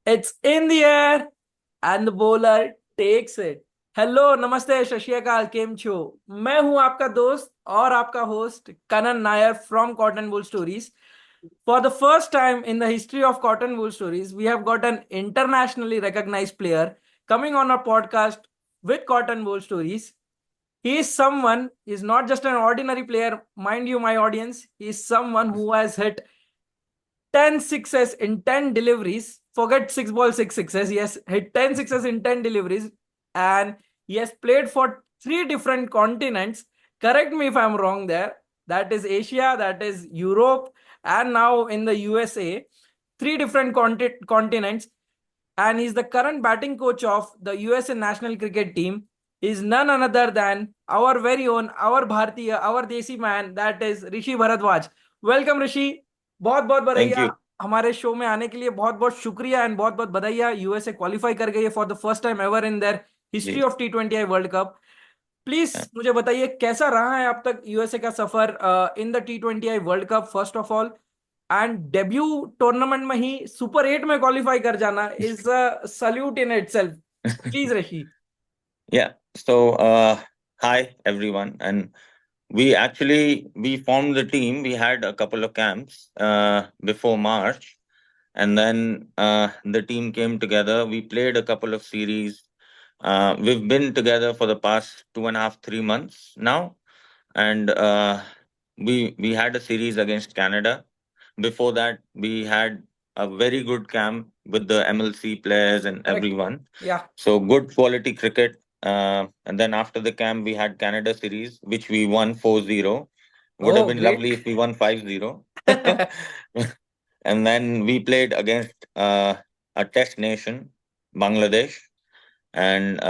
It's in the air and the bowler takes it. Hello, नमस्ते, सत श्री अकाल, केम छो? मैं हूं आपका दोस्त और आपका host Kanan Nair from Cotton Wool Stories. For the first time in the history of Cotton Wool Stories, we have got an internationally recognized player coming on our podcast with Cotton Wool Stories. He is someone, he is not just an ordinary player, mind you, my audience. He is someone who has hit 10 sixes in 10 deliveries. Forget six ball, six sixes. He has hit 10 sixes in 10 deliveries. And he has played for three different continents. Correct me if I'm wrong there. That is Asia, that is Europe, and now in the USA. Three different continents. And he's the current batting coach of the USA national cricket team. Is none other than our very own, our Bhartiya, our Desi man, that is Rishi Bharadwaj. Welcome, Rishi. बहुत बहुत Thank बधाइयाँ you. हमारे show में आने के लिए. बहुत बहुत शुक्रिया एंड बहुत बहुत बधाइयाँ. यूएसए क्वालिफाई कर गई है for the first time ever in their history जी, of T20 world cup. Please yeah. मुझे बताइए कैसा रहा है अब तक यूएसए का सफर in the T20 world cup first of all. And debut tournament में ही सुपर 8 में क्वालिफाई कर जाना is a salute in itself. Please Rishi. Yeah. Hi everyone, and we formed the team. We had a couple of camps before March, and then the team came together. We played a couple of series. We've been together for the past 2.5, 3 months now, and we had a series against Canada. Before that, we had a very good camp with the MLC players and correct. everyone. या. So good quality cricket. And then after the camp, we had Canada series, which we won 4-0. Would have oh been great. lovely if we won 5-0. And then we played against a test nation, Bangladesh, and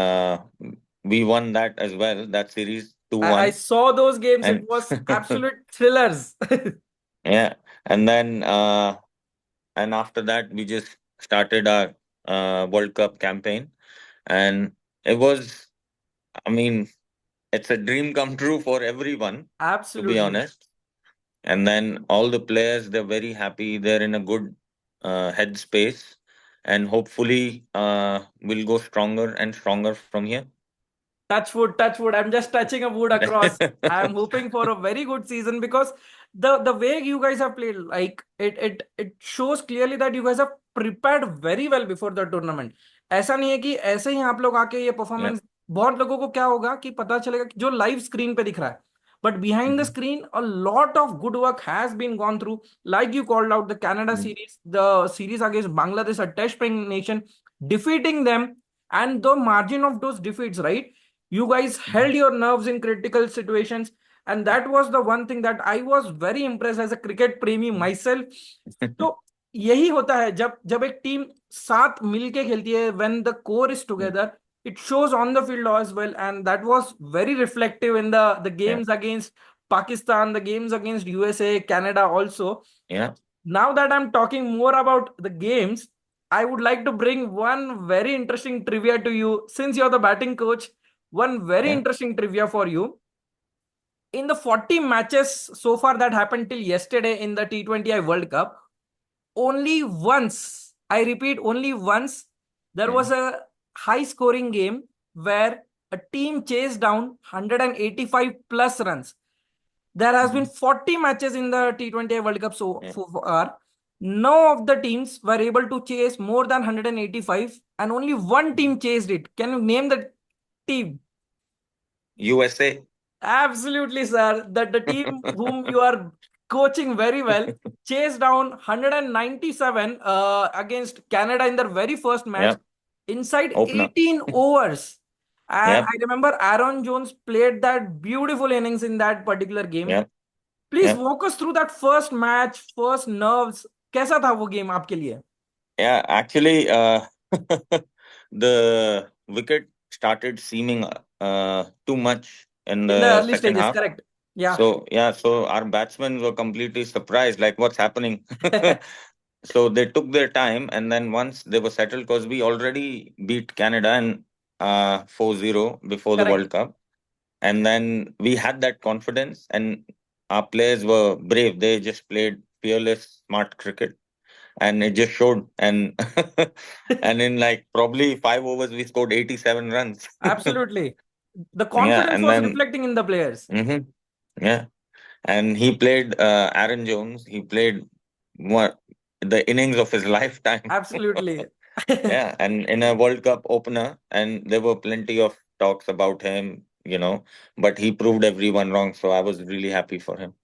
we won that as well, that series I 2-1. saw those games. It And was absolute thrillers. yeah, and then and after that, we just started our World Cup campaign, and it was, I mean, it's a dream come true for everyone, to be Absolutely. honest. And then all the players, they're very happy. They're in a good headspace, and hopefully, we'll go stronger and stronger from here. Touch wood, touch wood. I'm just touching a wood across. I'm hoping for a very good season because the way you guys have played, like it shows clearly that you guys have prepared very well before the tournament. ऐसा नहीं है कि ऐसे ही आप लोग आके ये Yeah. Performance. बहुत लोगों को क्या होगा कि पता चलेगा कि जो लाइव स्क्रीन पे दिख रहा है, but behind the Mhm. Screen a lot of good work has been gone through. Like you called out the Canada Mhm. Series, the series against Bangladesh, a test playing nation, defeating them, and the margin of those defeats, right? You guys held Mhm. your nerves in critical situations, and that was the one thing that I was very impressed as a cricket premi myself. तो यही होता है जब जब एक team साथ मिलके खेलती है. when the core is together, it shows on the field as well, and that was very reflective in the Yeah. games against Pakistan, the games against USA, Canada also. Yeah. Now that I'm talking more about the games, I would like to bring one very interesting trivia to you. Since you're the batting coach, one very Yeah. interesting trivia for you. In the 40 matches so far that happened till yesterday in the T20I World Cup, only once, I repeat, only once, there Yeah. was a high scoring game where a team chased down 185 plus runs. There has been Mhm. 40 matches in the T20 World Cup Yeah. so far. None of the teams were able to chase more than 185, and only one Mhm. team chased it. Can you name the team? USA. Absolutely, sir. That the team whom you are coaching very well chased down 197 against Canada in their very first match Yep. inside Opener. 18 overs. And Yep. I remember Aaron Jones played that beautiful innings in that particular game. Yep. Please Yep. Walk us through that first match, first nerves. कैसा था वो game आपके लिए? Yeah, actually, the wicket started seeming too much in in the the early second stages, half. Correct. या. So yeah, so our batsmen were completely surprised, like what's happening. So they took their time, and then once they were settled, because we already beat Canada and 4-0 before the correct. World Cup, and then we had that confidence, and our players were brave. They just played fearless, smart cricket. and it just showed. And and in like probably 5 overs, we scored 87 runs. Absolutely. The Yeah, confidence and was then reflecting in the players. mhm, yeah, and he played Aaron Jones. He played what the innings of his lifetime. Absolutely. Yeah, and in a World Cup opener, and there were plenty of talks about him, but he proved everyone wrong. So I was really happy for him.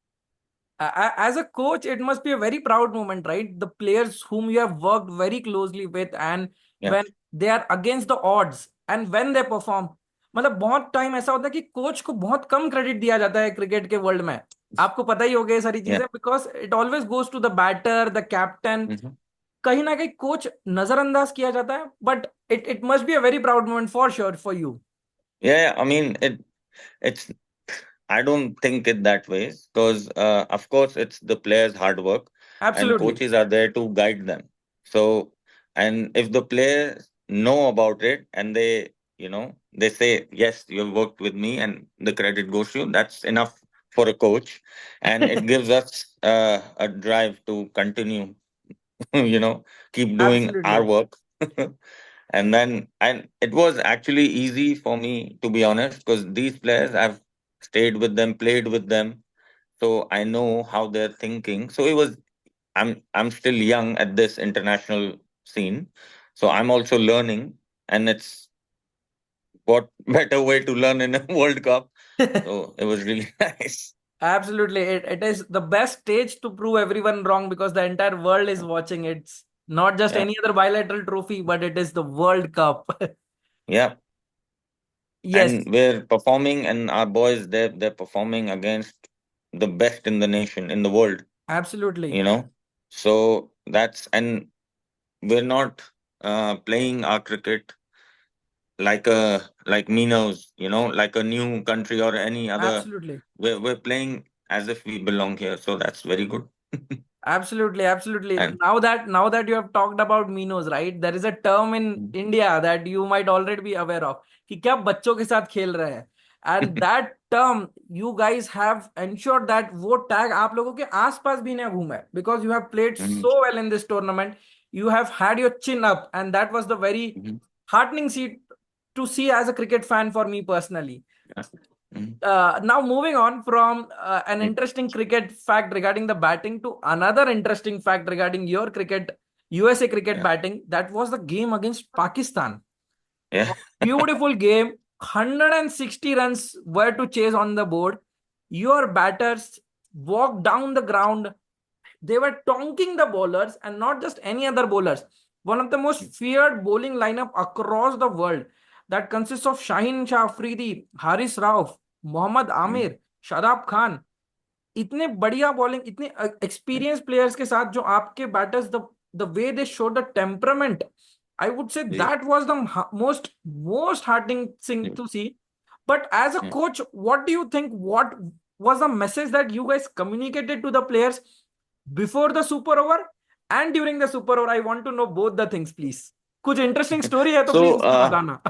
As a coach, it must be a very proud moment, right? The players whom you have worked very closely with, and Yeah, when they are against the odds and when they perform, मतलब बहुत time ऐसा होता है कि coach को बहुत कम credit दिया जाता है क्रिकेट के वर्ल्ड में। आपको पता ही होगा ये सारी yeah. चीजें, because it always goes to the batter, the captain. Hmm. कहीं ना कहीं कोच नजरअंदाज किया जाता है, but it must be a very proud moment for sure for you. Yeah, I mean it's I don't think it that way because, of course, it's the players' hard work, and absolutely. coaches are there to guide them. So, and if the players know about it and they say, yes, you have worked with me and the credit goes to you, that's enough for a coach. And it gives us a drive to continue, you know, keep doing our absolutely. work. And it was actually easy for me, to be honest, because these players, I've stayed with them, played with them, so I know how they're thinking. So it was I'm still young at this international scene, so I'm also learning, and it's what better way to learn in a World Cup. So it was really nice. Absolutely. It is the best stage to prove everyone wrong because the entire world is watching. It's not just Yeah, any other bilateral trophy, but it is the World Cup. yeah, Yes, and we're performing, and our boys, they're performing against the best in the nation, in the world. absolutely. You know, so that's and we're not playing our cricket like Minos, like a new country or any other. Absolutely. We're playing as if we belong here, so that's very good. Absolutely, absolutely. And Now that you have talked about Minos, right? There is a term in India that you might already be aware of कि क्या बच्चों के साथ खेल रहे हैं, and that term you guys have ensured that वो tag आप लोगों के आसपास भी ना घूमे because you have played Mhm, so well in this tournament. You have had your chin up, and that was the very mhm, heartening to see as a cricket fan for me personally. yeah, mhm, Now moving on from an mhm, interesting cricket fact regarding the batting to another interesting fact regarding your cricket, USA cricket yeah, batting. That was the game against Pakistan. yeah, A beautiful game. 160 runs were to chase on the board. Your batters walked down the ground. They were tonking the bowlers, and not just any other bowlers. One of the most feared bowling lineup across the world that consists of Shaheen Shah Afridi, Haris Rauf, Mohammad mhm, Amir, Shadab Khan. इतने बढ़िया bowling, इतने yeah, experience players के साथ जो आपके batters, the way they show the temperament, I would say yeah, that was the most heartening thing yeah, to see. But as a yeah. coach, what do you think? What was the message that you guys communicated to the players before the super over and during the super over? I want to know both the things, please. कुछ interesting story है तो please So उसको बताना।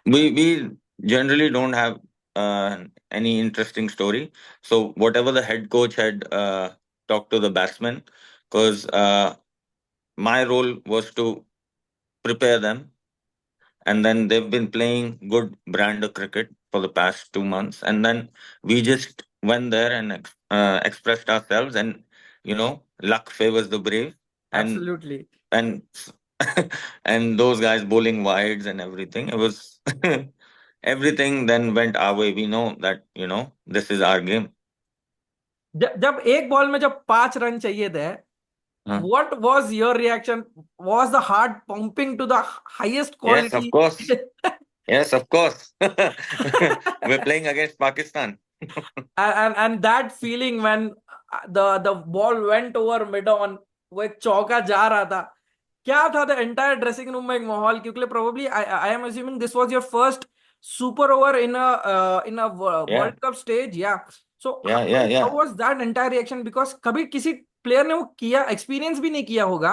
we generally don't have any interesting story. So whatever the head coach had talked to the batsmen, because my role was to prepare them, and then they've been playing good brand of cricket for the past 2 months, and then we just went there and expressed ourselves, and luck favors the brave, and Absolutely. and and those guys bowling wides and everything. It was everything then went our way. We know that this is our game. जब एक ball में जब 5 run चाहिए थे, Huh? what was your reaction? Was the heart pumping to the highest Yes, of quality? course. Yes, of course. We're playing against Pakistan. And that feeling when the ball went over mid on, वो एक चौका जा रहा था, क्या था the entire dressing room में एक माहौल, क्योंकि probably I am assuming this was your first super over in a Yeah, world cup stage, या सो yeah, yeah, how yeah, was that entire reaction, because कभी किसी प्लेयर ने वो किया, एक्सपीरियंस भी नहीं किया होगा,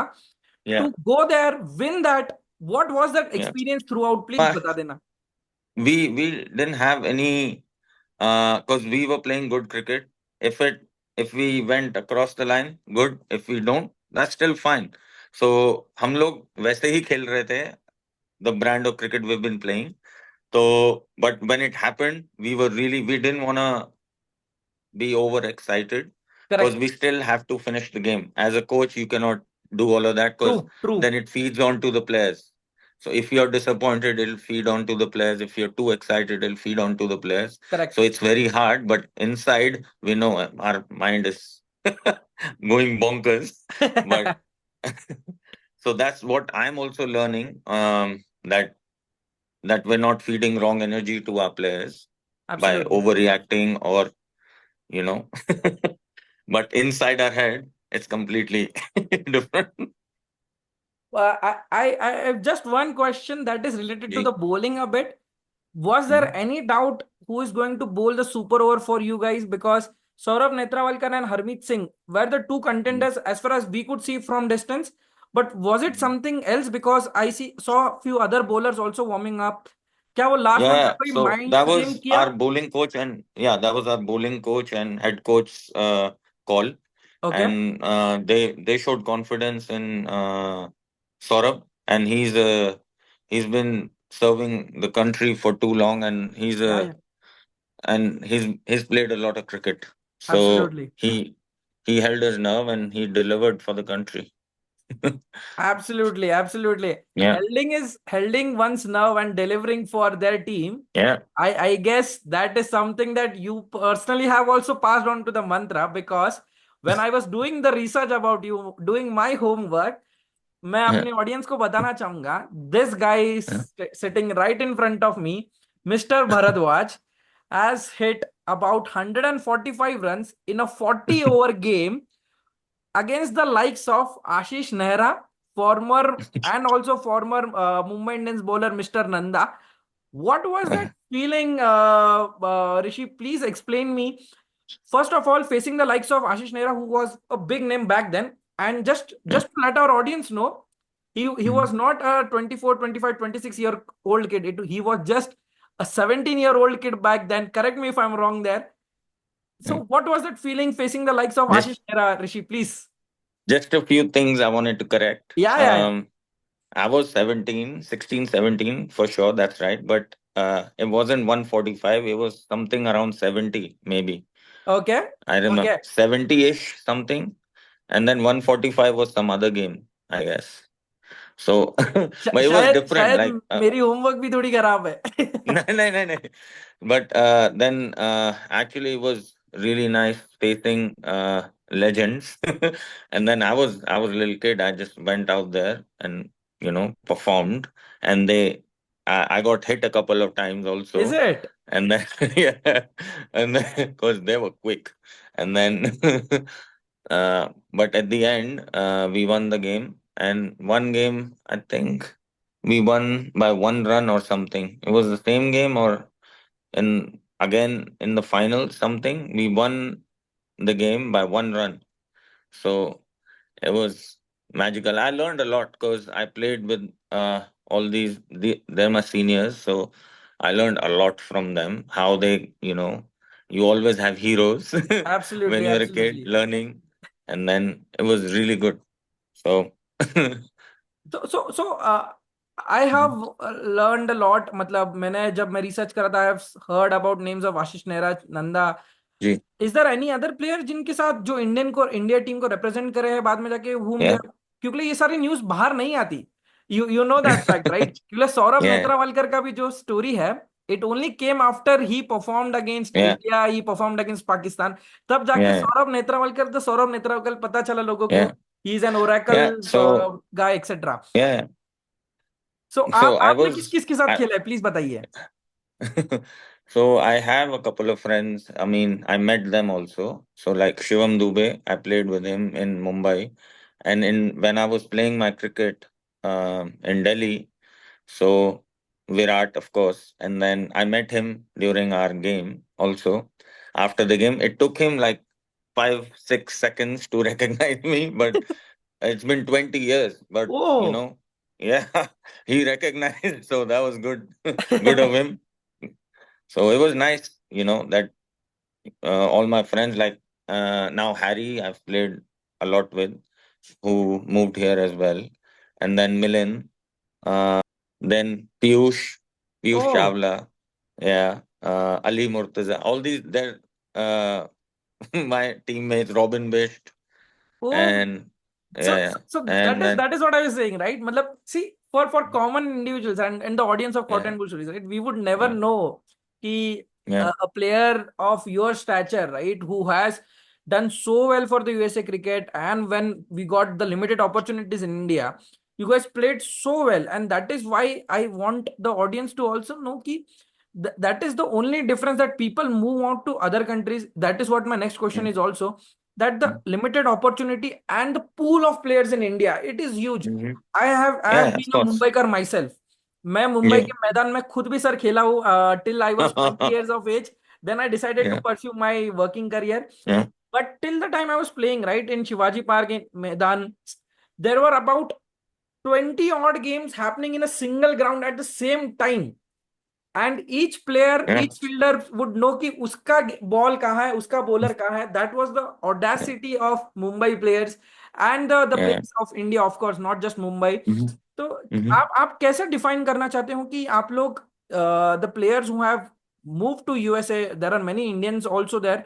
yeah, to go there win that, what was that yeah. Experience throughout, please But बता देना। we didn't have any because we were playing good cricket. If we went across the line, good. If we don't, that's still fine. So हम लोग वैसे ही खेल रहे थे, the brand of cricket we've been playing. So, but when it happened, we didn't want to be overexcited because Correct. we still have to finish the game. As a coach, you cannot do all of that because True, true. then it feeds on to the players. So if you're disappointed, it'll feed on to the players. If you're too excited, it'll feed on to the players. So Correct. it's very hard, but inside we know our mind is going bonkers. But so that's what I'm also learning. That we're not feeding wrong energy to our players by Absolutely. overreacting or you know but inside our head it's completely different. I have just one question that is related to the Ji. bowling a bit. Was there Mhm. any doubt who is going to bowl the super over for you guys? Because Saurabh Netrawalkar and Harmeet Singh were the two Mhm. contenders as far as we could see from distance. But was it Mhm. something else? Because saw a few other bowlers also warming up. क्या वो last में Yeah, कोई so mind that game was किया? our bowling coach, and yeah, that was our bowling coach and head coach call, okay. and they showed confidence in Saurabh, and he's been serving the country for too long, and या या he's played a lot of cricket. So absolutely. he held his nerve and he delivered for the country. Absolutely, absolutely. Yeah, Holding one's nerve and delivering for their team. yeah, I guess that is something that you personally have also passed on to the mantra, because when I was doing the research about you, doing my homework, मैं yeah, अपने audience को बताना चाहूंगा, this guy is yeah. sitting right in front of me, Mr. Bharadwaj, has hit about 145 runs in a 40 over game against the likes of Ashish Nehra, former and also former Mumbai Indians bowler Mr. Nanda. What was that feeling, Rishi? Please explain me. First of all, facing the likes of Ashish Nehra, who was a big name back then, and Yeah. just to let our audience know, he was not a 24, 25, 26 year old kid. He was just a 17-year-old kid back then. Correct me if I'm wrong there. Yeah. So, what was that feeling facing the likes of Just Ashish Nehra, Rishi? Please. just a few things I wanted to correct. Yeah, yeah, yeah. I was 17, 16, 17 for sure, that's right. But it wasn't 145, it was something around 70, maybe. Okay. I remember Okay. 70-ish something. And then 145 was some other game, I guess. So, but it was शायद different. शायद Like, मेरी homework भी थोड़ी खराब है. no, no, no, no. But then actually it was really nice facing legends. And then I was a little kid. I just went out there and performed. And I got hit a couple of times Is also. it? And then yeah, and then because they were quick. And then but at the end we won the game. And one game I think we won by 1 run or something. It was the same game, or in again in the final something. We won the game by 1 run. So it was magical. I learned a lot because I played with all they're my seniors. So I learned a lot from them. How you always have heroes when Absolutely, you're a kid absolutely. learning, and then it was really good. So So I have learned a lot. मतलब मैंने जब मैं research करा था, I have heard about names of Ashish Nehra, Nanda. Ji, Is there any other player जिनके साथ जो India team को रिप्रेजेंट करे हैं बाद में जाके whom they, yeah, क्योंकि ये सारी न्यूज बाहर नहीं आती. You know that fact, right? क्योंकि सौरभ yeah, नेत्रावालकर का भी जो स्टोरी है, it only came after he performed against yeah, India, he performed against Pakistan. तब जाके yeah, सौरभ नेत्रावलकर पता चला लोगों को. yeah, He is an oracle yeah. So guy, etc. yeah, So so I आपने किस was किस के साथ I खेला है, प्लीज बताइए. so I have a couple of friends. I mean, I met them also. So like Shivam Dubey, I played with him in Mumbai, and in when I was playing my cricket in Delhi. So Virat, of course, and then I met him during our game also. After the game, it took him like 5, 6 seconds to recognize me, but it's been 20 years. But Oh. yeah, he recognized. So that was good, good of him. So it was nice, that all my friends, like now Harry, I've played a lot with. who moved here as well, and then Milind, then Piyush Oh, Chawla, yeah, Ali Murtaza, all these they're uh, my teammates, Robin Bish, oh. and So, yeah, so, so that and is then what I was saying, right? Matlab, see, for common individuals and the audience of yeah, Cotton Bull Stories, right? We would never yeah, know कि yeah, a player of your stature, right, who has done so well for the USA cricket, and when we got the limited opportunities in India, you guys played so well, and that is why I want the audience to also know कि that is the only difference, that people move out to other countries. That is what my next question mm, is also, that the mm, limited opportunity and the pool of players in India, it is huge. mhm. I have Yeah, been of a course, Mumbaikar myself. मैं Mumbai yeah, के मैदान में खुद भी sir खेला हूँ till I was 20 years of age. Then I decided to yeah, pursue my working career. yeah, But till the time I was playing, right, in Shivaji Park in Maidan, there were about 20 odd games happening in a single ground at the same time. And each player yeah, each fielder would know कि उसका ball कहाँ है, उसका bowler कहाँ है. That was the yeah, audacity of Mumbai players and the yeah. Players of India, of course not just Mumbai. Mhm, तो mhm, आप कैसे डिफाइन करना चाहते हो कि आप लोग the players who have moved to USA, there are many Indians also there.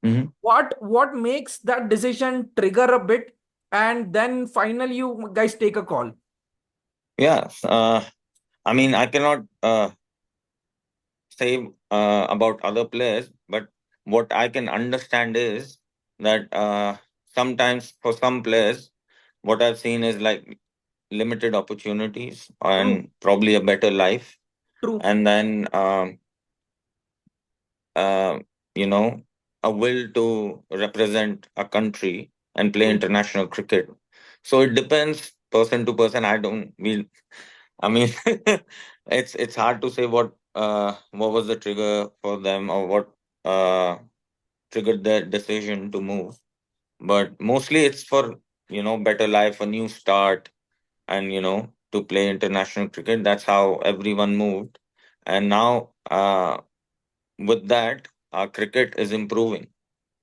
mhm. What makes that decision trigger a bit, and then finally you guys take a call? Yeah, I mean, I cannot say about other players, but what I can understand is that sometimes for some players, what I've seen is like limited opportunities True, and probably a better life, true. and then uh, you know, a will to represent a country and play True. international cricket. So it depends person to person. I don't we I mean, it's hard to say what was the trigger for them or what triggered their decision to move. But mostly it's for better life, a new start, and to play international cricket. That's how everyone moved, and now with that, our cricket is improving.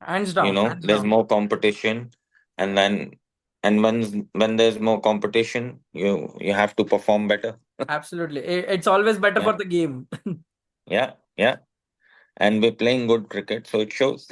Hands down, hands There's down. more competition, and then when there's more competition, you have to perform better. Absolutely. It's always better Yeah, for the game. yeah, yeah. And we're playing good cricket, so it shows.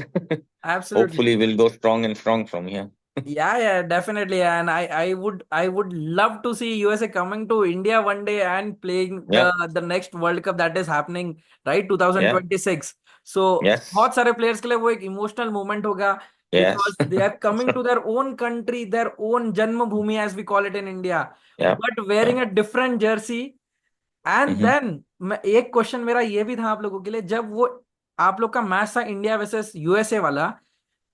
Absolutely. Hopefully, we'll go strong and strong from here. Yeah, yeah, definitely. And I would love to see USA coming to India one day and playing Yeah, the next World Cup that is happening, right? yeah, 2026. So yes, बहुत सारे players के लिए वो एक emotional moment होगा, yes, because they are coming to their own country, their own Janma Bhoomi as we call it in India, yeah, but yeah. wearing a different jersey. And Mm-hmm, then मैं एक question मेरा ये भी था आप लोगों के लिए, जब वो आप लोग का मैच था इंडिया वर्सेस यूएसए वाला,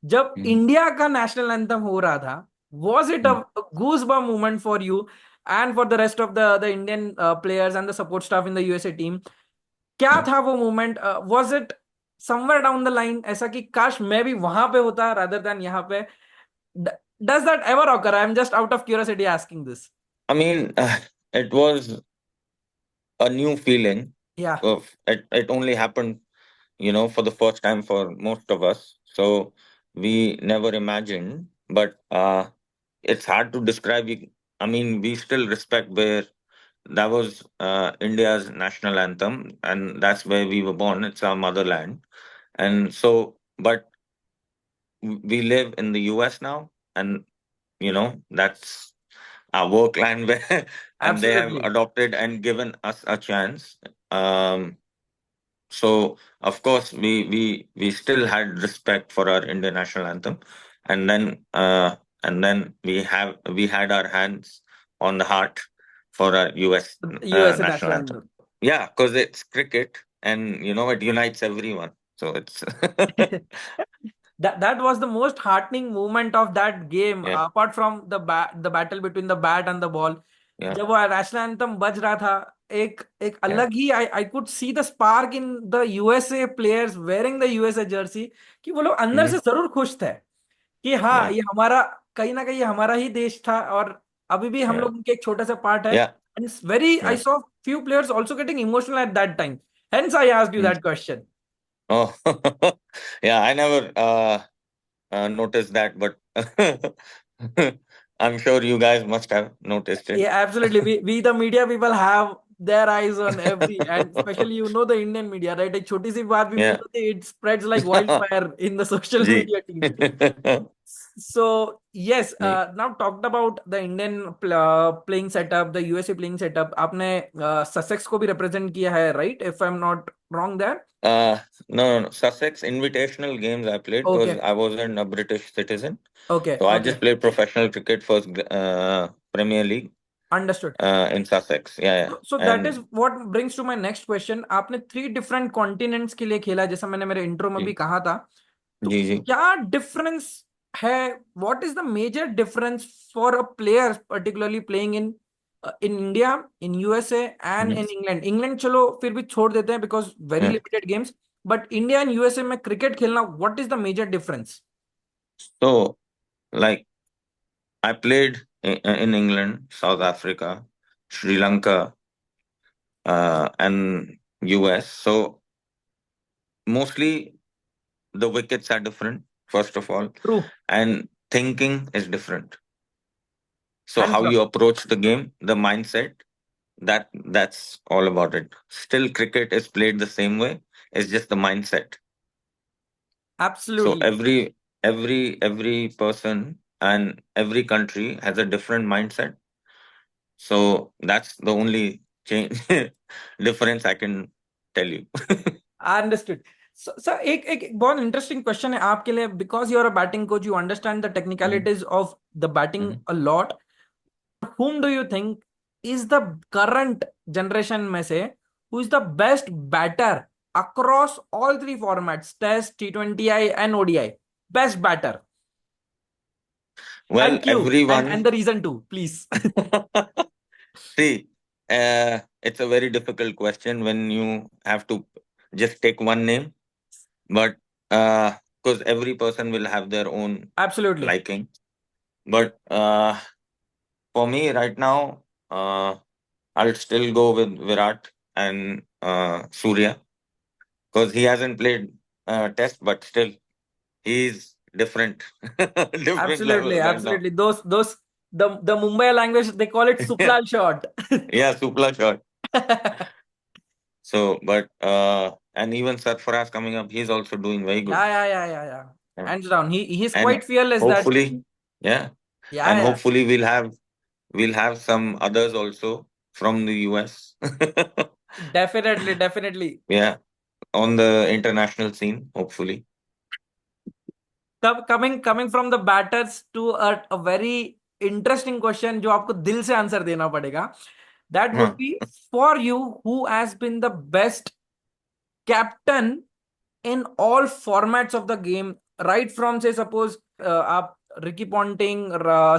जब mm-hmm, इंडिया का नेशनल एंथम हो रहा था, was it a mm-hmm, goosebump moment for you and for the rest of the Indian players and the support staff in the USA team? क्या yeah. था वो moment? was it somewhere down the line ऐसा कि काश मैं भी वहां पे होता rather than यहाँ पे? Does that ever occur? I'm just out of curiosity asking this. I mean, it was a new feeling. Yeah, It only happened, for the first time for most of us. So we never imagined, but it's hard to describe. I mean, we still respect where that was India's national anthem, and that's where we were born. It's our motherland, and so, but we live in the US now, and that's our work land where, and they have absolutely. adopted and given us a chance. Um, so of course we still had respect for our Indian national anthem, and then we had our hands on the heart for our US USA national national anthem. anthem. Yeah, because it's cricket, and it unites everyone. So it's That was the most heartening moment of that game, yeah, apart from the battle between the bat and the ball. yeah, जब वो national anthem बज रहा था, एक एक yeah, अलग ही I could see the spark in the USA players wearing the USA jersey, कि वो लोग अंदर से hmm, जरूर खुश थे कि हाँ, yeah, ये हमारा कहीं ना कहीं ये हमारा ही देश था, और अभी भी हम yeah, लोग उनके एक छोटा सा पार्ट है. yeah, and it's very, I yeah. Saw few players also getting emotional at that time. Hence I asked you Mm. That question. Oh, yeah. I never noticed that, but I'm sure you guys must have noticed it. Yeah, absolutely. We the media people have their eyes on every, and especially the Indian media, right? एक छोटी सी बात भी बोल Yeah. देते, it spreads like wildfire in the social Ji. media teams. So yes, Ji. now talked about the Indian playing setup, the USA playing setup. आपने Sussex को भी represent किया है, right? If I'm not wrong there. Uh, no. Sussex Invitational games I played because Okay, I wasn't a British citizen. okay, So I okay. just played professional cricket for Premier League Understood. in Sussex. Yeah, yeah. So that is And what brings to my next question. आपने 3 different continents के लिए खेला, जैसा मैंने मेरे intro में भी जी कहा था. तो जी जी क्या डिफरेंस है? What is the major difference for a player particularly playing in India, in USA and in England? England चलो फिर भी छोड़ देते हैं because very yeah. Limited games, but India and USA में क्रिकेट खेलना, what is the major difference? So like I played in England, South Africa, Sri Lanka, and US. So mostly the wickets are different, first of all, true. and thinking is different. So hands how down. you approach the game, the mindset, that's all about it. Still, cricket is played the same way. It's just the mindset. So absolutely. every person and every country has a different mindset. So that's the only change difference I can tell you. Understood. So एक एक एक बहुत interesting question है आपके लिए, because you are a batting coach, you understand the Mhm, technicalities of the batting mhm. A lot. Whom do you think is the current generation में से who is the best batter across all 3 formats, Test, T20I and ODI? Best batter. Well, And Q and everyone the reason too, please. see, it's a very difficult question when you have to just take one name, but because every person will have their own Absolutely. liking. But for me right now, I'll still go with Virat and Surya because he hasn't played test, but still he's different, different Absolutely. level right now. Absolutely. Those the Mumbai language, they call it Yeah, Suplal shot. yeah, Supla shot. So, but and even Sarfaraz coming up, he's also doing very good. Yeah. Yeah. Hands down. He's And quite fearless that. hopefully, yeah, and Yeah. hopefully we'll have some others also from the US. Definitely. Yeah, on the international scene, hopefully. Coming from the batters to a very interesting question जो आपको दिल से answer देना पड़ेगा. That would Huh. be, for you, who has been the best captain in all formats of the game, right from, say, suppose आप Ricky Ponting,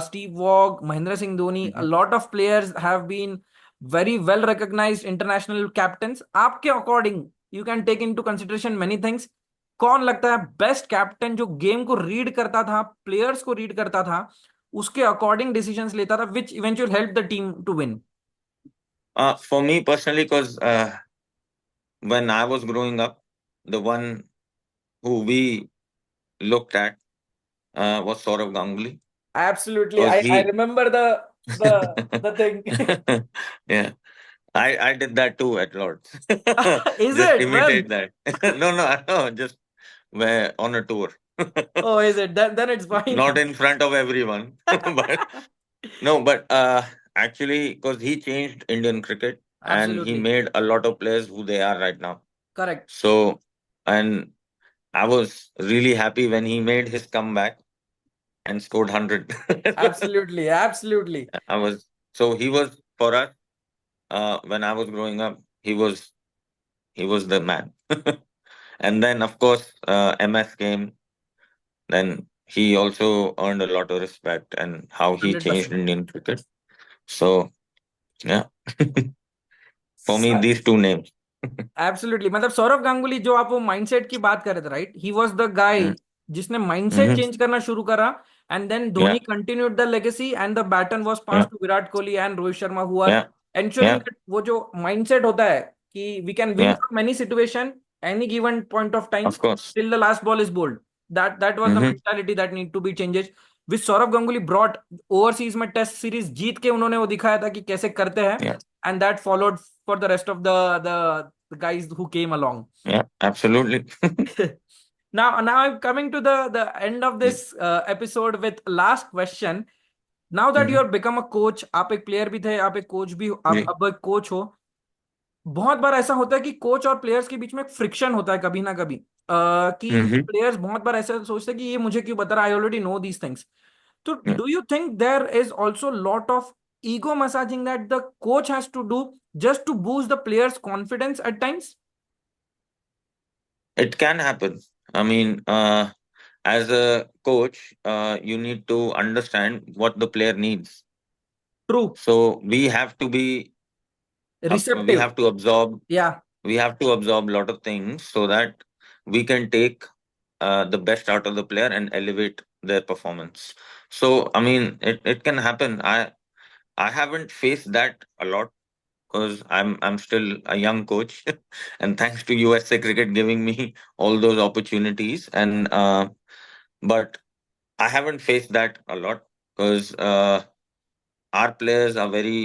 Steve Waugh, Mahendra Singh Dhoni, a Mhm. lot of players have been very well recognized international captains. आपके according, you can take into consideration many things. कौन लगता है best captain जो game को read करता था, players को read करता था, उसके अकॉर्डिंग डिसीजंस लेता था, which eventual help the team to win? For me personally, because when I was growing up, the one who we looked at was Saurav Ganguly. Absolutely. Because I he, remember the thing. yeah, I did that too at Lords. Is Just it? imitate When? that. No, just where on a tour. Oh, is it? Then it's Not fine. in front of everyone, but no, but actually, because he changed Indian cricket and he Absolutely. made a lot of players who they are right now. Correct. So, and I was really happy when he made his comeback and scored 100. Absolutely. I was so he was for us when I was growing up. He was the man. And then of course MS came. Then he also earned a lot of respect and how he changed 100%. Indian cricket. So yeah, for me these two names. Absolutely. मतलब सौरव गांगुली, जो आप वो mindset की बात कर रहे थे, right? He was the guy Mm, जिसने माइंडसेट mhm. चेंज करना शुरू करा, and then Yeah, Dhoni continued the legacy and the baton was pass yeah, to Virat Kohli and Rohit Sharma, who are yeah, ensuring yeah, that वो जो माइंडसेट होता है कि we can win yeah. From any situation, any given point of time, Of course. Till the last ball is bowled. That was the Hmm. mentality that need to be changes. Which Sourav Ganguly brought overseas में test series जीत के उन्होंने वो दिखाया था कि कैसे करते हैं, Yeah. And that followed for the rest of the guys who came along. Yeah, absolutely. Now I'm coming to the end of जी this episode with last question. Now that you hmm, have become a coach, आप एक player भी थे, आप एक coach भी, आप जी अब एक कोच हो, बहुत बार ऐसा होता है कि कोच और प्लेयर्स के बीच में फ्रिक्शन होता है कभी ना कभी, कि हम्म, प्लेयर्स बहुत बार ऐसा सोचते हैं कि ये मुझे क्यों बता रहा, I already know these things. तो yeah. Do you think there is also lot of ego massaging that the coach has to do just to boost the players confidence at times? It can happen. I mean, as a coach, you need to understand what the player needs. True. So we have to be, we Receptive. have to absorb, Yeah. we have to absorb a lot of things so that we can take the best out of the player and elevate their performance. So I mean, it can happen. I haven't faced that a lot because I'm still a young coach, and thanks to USA Cricket giving me all those opportunities. And but I haven't faced that a lot because our players are very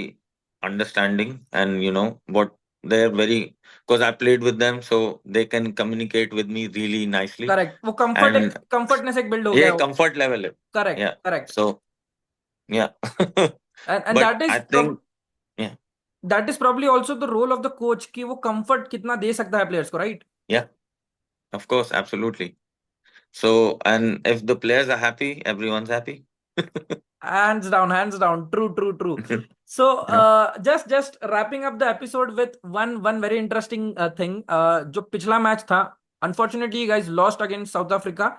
understanding, and what they're very, because I played with them, so they can communicate with me really nicely. Correct, वो comfort, एक And comfortness एक build हो yeah, गया हो. comfort level. Correct, Yeah. Correct. So yeah. And But I think yeah, that is probably also the role of the coach, कि वो comfort कितना दे सकता है प्लेयर्स को, right? yeah, of course, absolutely. So, and if the players are happy, everyone's happy. Hands down, hands down. True, true, true. So, Yeah. just wrapping up the episode with one very interesting thing. जो पिछला match था, unfortunately, you guys lost against South Africa,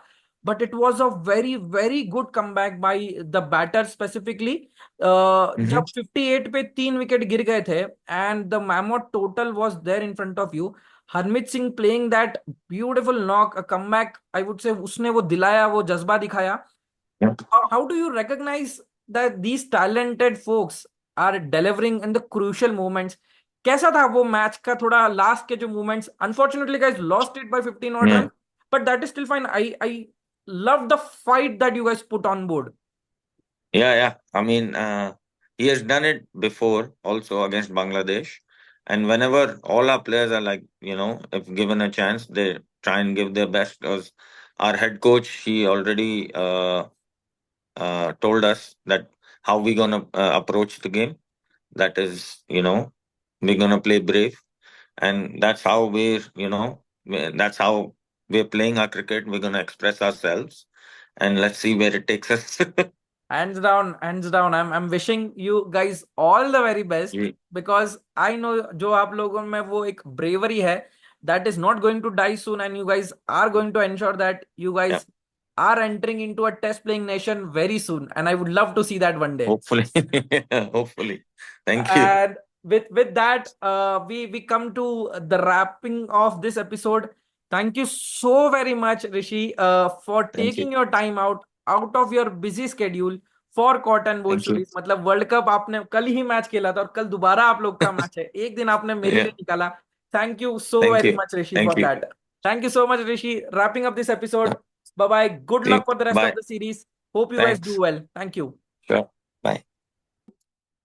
but it was a very good comeback by the batter specifically. Hmm. जब 58 पे 3 wicket गिर गए थे, and the mammoth total was there in front of you. Harmeet Singh playing that beautiful knock, a comeback, I would say, उसने वो दिलाया, वो जज्बा दिखाया. Yeah. How do you recognize that these talented folks are delivering in the crucial moments? कैसा था वो match का थोड़ा लास्ट के जो moments? Unfortunately guys lost it by 15 odd Yeah. runs, but that is still fine. I love the fight that you guys put on board. Yeah, yeah. I mean, he has done it before also against Bangladesh. And whenever all our players are like, if given a chance, they try and give their best. Because our head coach, he already told us that how we gonna approach the game. That is, we're gonna play brave, and that's how that's how we're playing our cricket. We're gonna express ourselves, and let's see where it takes us. Hands down, hands down. I'm wishing you guys all the very best, जी, because I know जो आप लोगों में वो एक bravery है, that is not going to die soon, and you guys are going to ensure that you yeah. guys are entering into a test playing nation very soon, and I would love to see that one day. Hopefully, hopefully. Thank you. And with that, we come to the wrapping of this episode. Thank you so very much, Rishi, for Thank you. taking your time out of your busy schedule for cotton बोल Thank you. Stories. मतलब world cup आपने कल ही match खेला था, और कल दोबारा आप लोग का मैच है, एक दिन आपने मेरे लिए Yeah. निकाला. Thank you so Thank very you. Much Rishi Thank for you. That. Thank you so much Rishi. Wrapping up this episode. Bye bye. Good See luck you. For the rest of Bye. The series. Hope you guys Thanks. Do well. Thank you. Sure. Bye.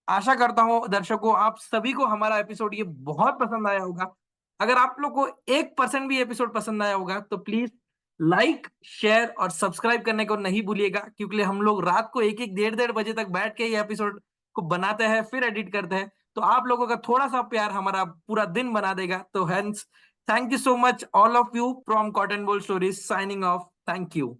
आशा करता हूं दर्शकों, आप सभी को हमारा episode ये बहुत पसंद आया होगा. अगर आप लोग को 1% भी एपिसोड पसंद आया होगा तो प्लीज लाइक, शेयर और सब्सक्राइब करने को नहीं भूलिएगा, क्योंकि हम लोग रात को एक एक डेढ़ डेढ़ बजे तक बैठ के ये एपिसोड को बनाते हैं, फिर एडिट करते हैं. तो आप लोगों का थोड़ा सा प्यार हमारा पूरा दिन बना देगा. तो hence, thank you so much all of you from cotton बोल stories, signing off. Thank you.